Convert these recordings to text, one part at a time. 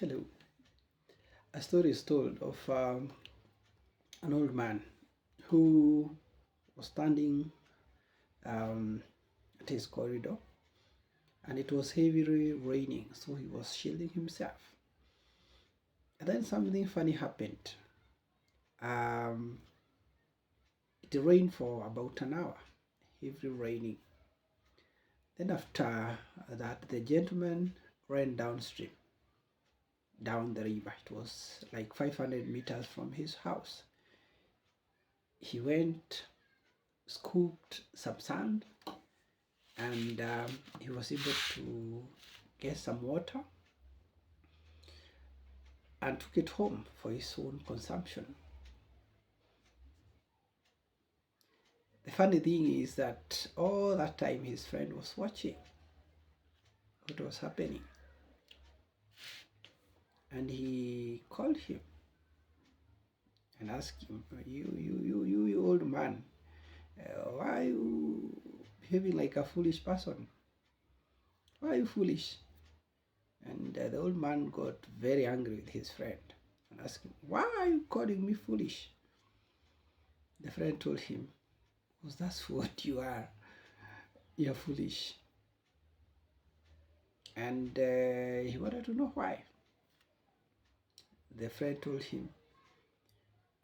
Hello. A story is told of an old man who was standing um, at his corridor, and it was heavily raining, so he was shielding himself. And then something funny happened. Um, it rained for about an hour, heavily raining. Then after that, the gentleman ran downstream, down the river. It was like 500 meters from his house. He went, scooped some sand, and he was able to get some water and took it home for his own consumption. The funny thing is that all that time his friend was watching what was happening, and he called him and asked him, you old man, why are you behaving like a foolish person? Why are you foolish? And the old man got very angry with his friend and asked him, why are you calling me foolish? The friend told him, because that's what you are. You're foolish. And he wanted to know why. The friend told him,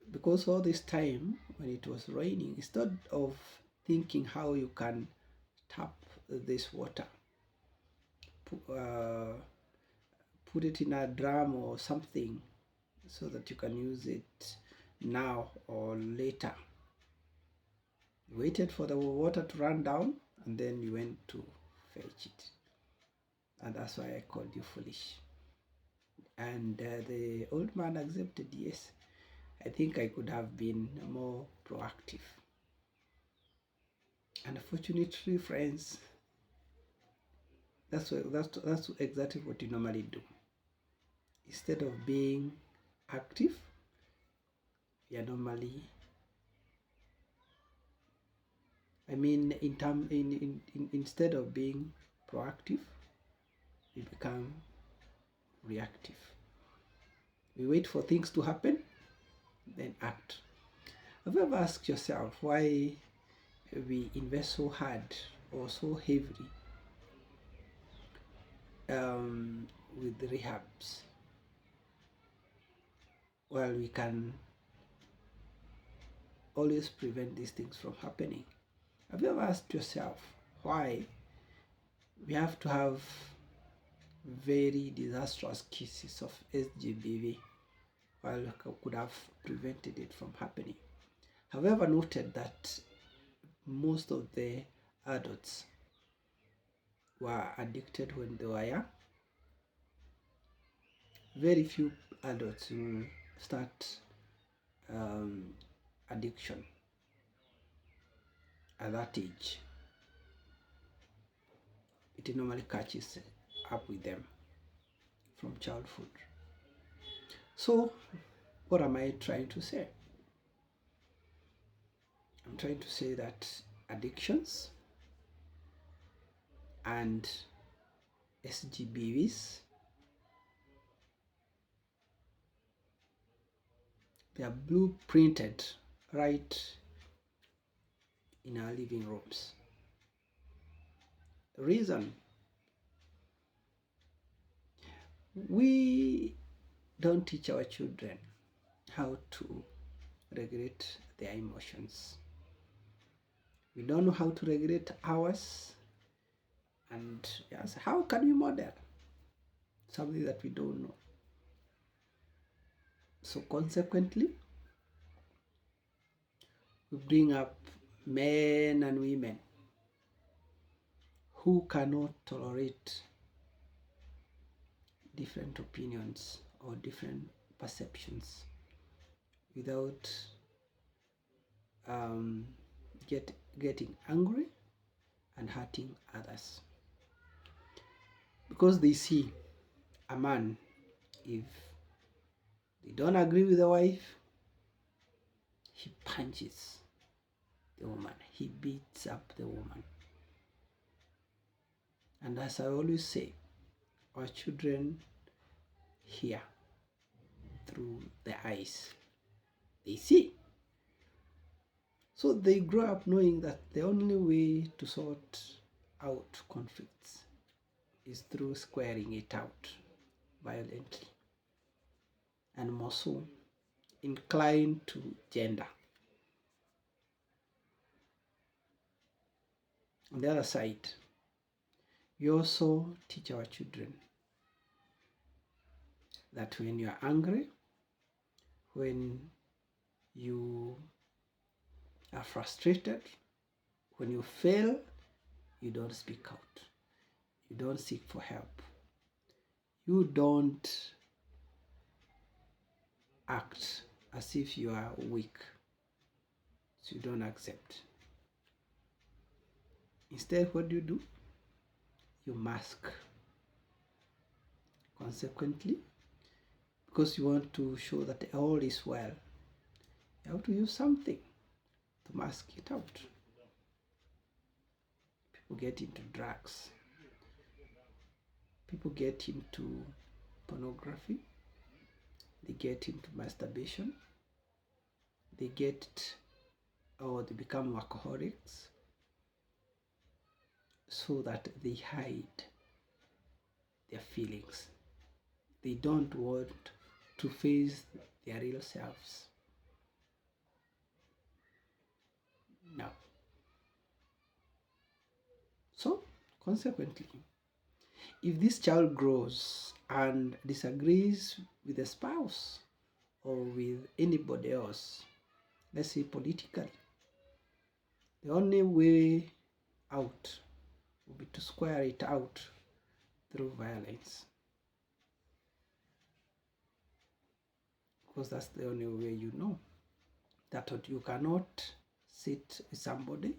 because all this time when it was raining, instead of thinking how you can tap this water, put it in a drum or something so that you can use it now or later. You waited for the water to run down and then you went to fetch it. And that's why I called you foolish. And the old man accepted, yes, I think I could have been more proactive. And unfortunately, friends, that's exactly what you normally do. Instead of being active, you're normally, instead of being proactive, we become reactive. We wait for things to happen, then act. Have you ever asked yourself why we invest so hard or so heavily with rehabs? Well, we can always prevent these things from happening. Have you ever asked yourself why we have to have very disastrous cases of SGBV while we could have prevented it from happening? Have you ever noted that most of the adults were addicted when they were young? Very few adults will start addiction at that age. It normally catches up with them from childhood. So, what am I trying to say? I'm trying to say that addictions and SGBVs, they are blueprinted right in our living rooms. The reason we don't teach our children how to regulate their emotions. We don't know how to regulate ours, and yes, how can we model something that we don't know? So consequently, we bring up men and women who cannot tolerate different opinions or different perceptions without getting angry and hurting others. Because they see a man, if they don't agree with the wife, he punches the woman, he beats up the woman. And as I always say, our children hear through the eyes they see. So they grow up knowing that the only way to sort out conflicts is through squaring it out violently, and more so inclined to gender. On the other side, we also teach our children that when you are angry, when you are frustrated, when you fail, you don't speak out. You don't seek for help. You don't act as if you are weak, so you don't accept. Instead, what do? You mask. Consequently, because you want to show that all is well, you have to use something to mask it out. People get into drugs. People get into pornography. They get into masturbation. They become alcoholics so that they hide their feelings. They don't want to face their real selves. No. So, consequently, if this child grows and disagrees with the spouse or with anybody else, let's say politically, the only way out will be to square it out through violence. Because that's the only way you know that you cannot sit with somebody,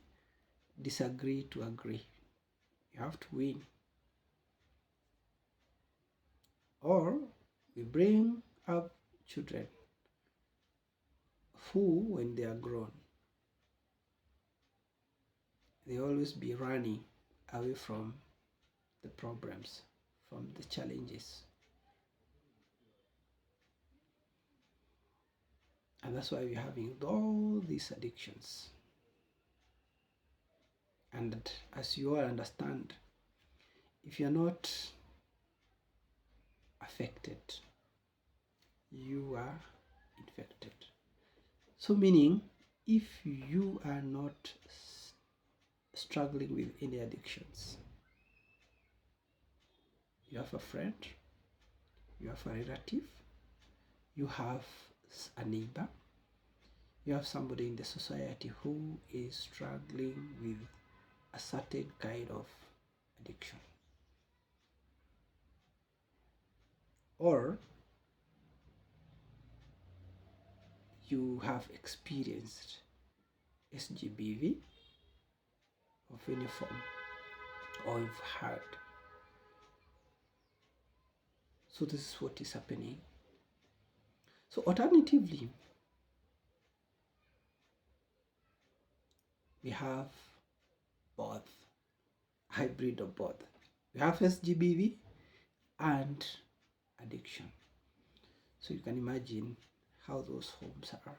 disagree to agree. You have to win. Or we bring up children who, when they are grown, they always be running away from the problems, from the challenges. And that's why we're having all these addictions. And as you all understand, if you're not affected, you are infected. So meaning, if you are not struggling with any addictions, you have a friend, you have a relative, you have a neighbor, you have somebody in the society who is struggling with a certain kind of addiction. Or you have experienced SGBV of any form, or you've heard. So this is what is happening. So alternatively, we have both, hybrid of both. We have SGBV and addiction. So you can imagine how those homes are.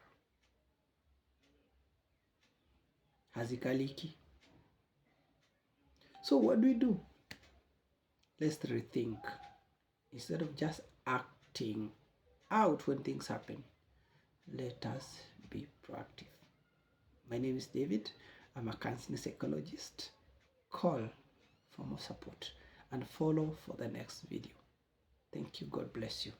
Hazikaliki. So what do? Let's rethink. Instead of just acting out when things happen, let us be proactive. My name is David. I'm a counseling psychologist. Call for more support and follow for the next video. Thank you. God bless you.